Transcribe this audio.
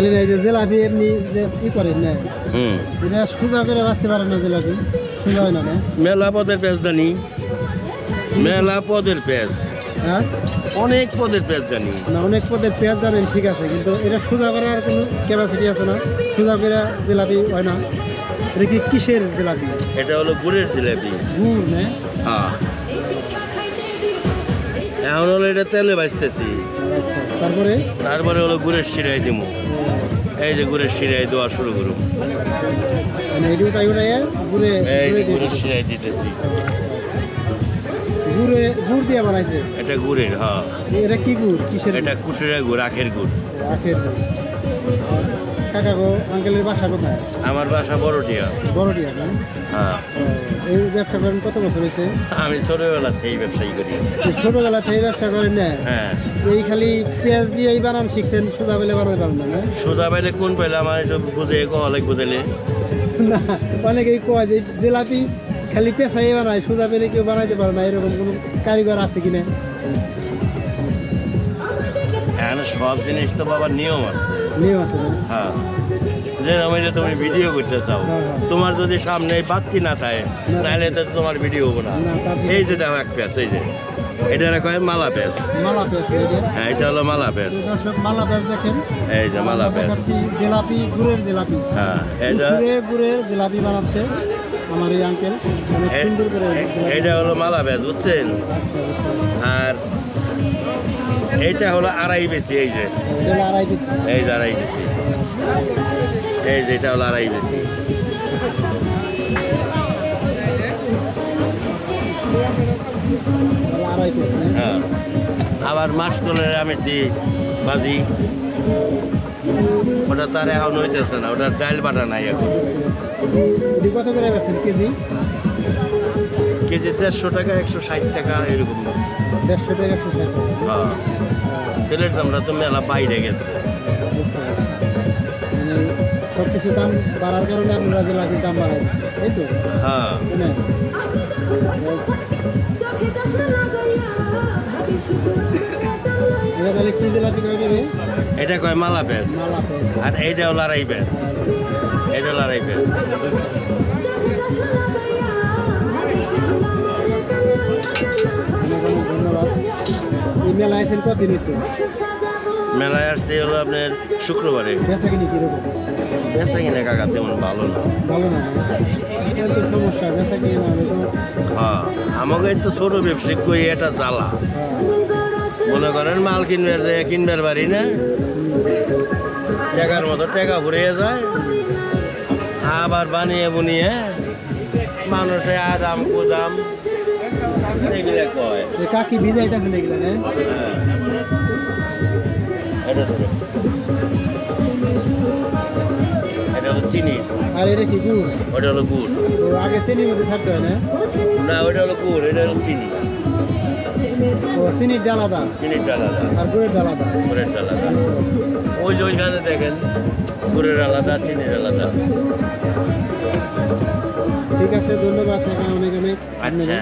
তাহলে এই যে জিলাপি এমনি যে ই করেন না এটা সোজা করে বাঁচতে পারেন না জিলাপি সোজা হয় না না মেলা পদের পেঁয়াজ জানি মেলা পদের পেঁয়াজ হ্যাঁ অনেক পদের পেঁয়াজ জানি না অনেক পদের পেঁয়াজ জানেন ঠিক আছে কিন্তু এটা সোজা করার কোনো ক্যাপাসিটি আছে না সোজা করে জিলাপি হয় না এটা কি কিসের জিলাপি এটা হলো গুড়ের জিলাপি গুড় না হ্যাঁ এখন হলো এটা তেলে ভাজতেছি আচ্ছা তারপরে হলো গুড়ের শিরাই দিব এই যে গুড়ের শিরাই দেওয়া শুরু করুন মানে এটি উঠাই গুড়ে এই গুড়ের শিরাই দিতেছি গুড় দিয়ে বানাইছে এটা গুড়ের হ্যাঁ এটা কি গুড় কিসের এটা কুসুরের গুড় আখের গুড় আখের গুড় কাকা গো আঙ্কেলের বাসা কোথায় আমার বাসা বড়টিয়া বড়টিয়া না হ্যাঁ এই ব্যবসা করেন কত বছর হয়েছে আমি ছোটবেলা থেকেই ব্যবসায়ী করি ছোটবেলা থেকে ব্যবসা করেন না হ্যাঁ এই খালি পেঁয়াজ দিয়েই বানান শিখছেন সোজা বেলে বানাতে পারেন না সোজা পাইলে কোন পাইলে আমার একটু বুঝে অনেক বুঝাইলে না অনেকেই কয় যে জিলাপি খালি পেঁচাই বানায় সোজা পেলে কেউ বানাইতে পারে না এরকম কোনো কারিগর আছে কিনা হ্যাঁ সব জিনিস তো বাবার নিয়ম আছে নিয়ম আছে না হ্যাঁ যেরকম যে তুমি ভিডিও করতে চাও তোমার যদি সামনে বাতি না থাকে তাহলে তো তোমার ভিডিও হবো না এই যে দেখো এক পেঁয়াজ এই যে এটা কয় মালা পেঁয়াজ মালা পেঁয়াজ হ্যাঁ এটা হলো মালা পেঁয়াজ দর্শক মালা পেঁয়াজ দেখেন এই যে মালা পেঁয়াজ জিলাপি গুড়ের জিলাপি হ্যাঁ এটা গুড়ের জিলাপি বানাচ্ছে আমার এই আঙ্কেল অনেক সুন্দর করে এটা হলো মালা পেঁয়াজ বুঝছেন আচ্ছা বুঝতে পারছি আর এইটা হলো আড়াই বেশি এই যে এটা হলো আড়াই কেজি এই যে আড়াই বেশি এই যে এটা হলো আড়াই বেশি আড়াই কেজি হ্যাঁ আবার মাছ তোলের আমি দিই ভাজি ওটা তার এখন হইতেছে না ওটা ডাল বাটা নাই এখন এটি কত করে বেছেন কেজি কেজি 150 টাকা 160 টাকা এরকম আছে 150 টাকা 160 টাকা হ্যাঁ তেলের দামটা তো মেলা বাইরে গেছে বুঝতে পারছি মানে সব কিছু দাম বাড়ার কারণে আপনারা জিলাপির দাম বাড়াই দিচ্ছে তাই তো হ্যাঁ এটা তাহলে কি জিলাপি কয় করে এটা কয় মালা পেঁয়াজ মালা পেঁয়াজ আর এইটা হলো আড়াই পেঁয়াজ এটা হলো আড়াই পেঁয়াজ ধন্যবাদ এই মেলা আইসেন কতদিন হয়েছে মেলায় আসছে হলো আপনার শুক্রবারে বেচা কিনি কিরকম বেচা কিনা কাকা তেমন ভালো না ভালো না এটা তো সমস্যা বেচা কিনি না হলে তো হ্যাঁ আমাকে তো ছোট ব্যবসায়িক কই এটা জ্বালা মনে করেন মাল কিনবার যায় কিনবার পারি না টাকার মতো টাকা ফুরিয়ে যায় আবার বানিয়ে বুনিয়ে মানুষে আদাম কুদাম এগুলা কয় কাকি ভিজাইতেছেন এগুলো না এটা ধরো এটা হলো চিনি আর এটা কি গুড় ওটা হলো গুড় ও আগে চিনির মধ্যে ছাড়তে হয় না না ওটা হলো গুড় এটা হলো চিনি ও চিনির ডালাদা চিনির আলাদা আর গুড়ের ডালাদা গুড়ের আলাদা বুঝতে পারছি ওই যে ওইখানে দেখেন গুড়ের আলাদা চিনির আলাদা ঠিক আছে ধন্যবাদ অনেক অনেক আচ্ছা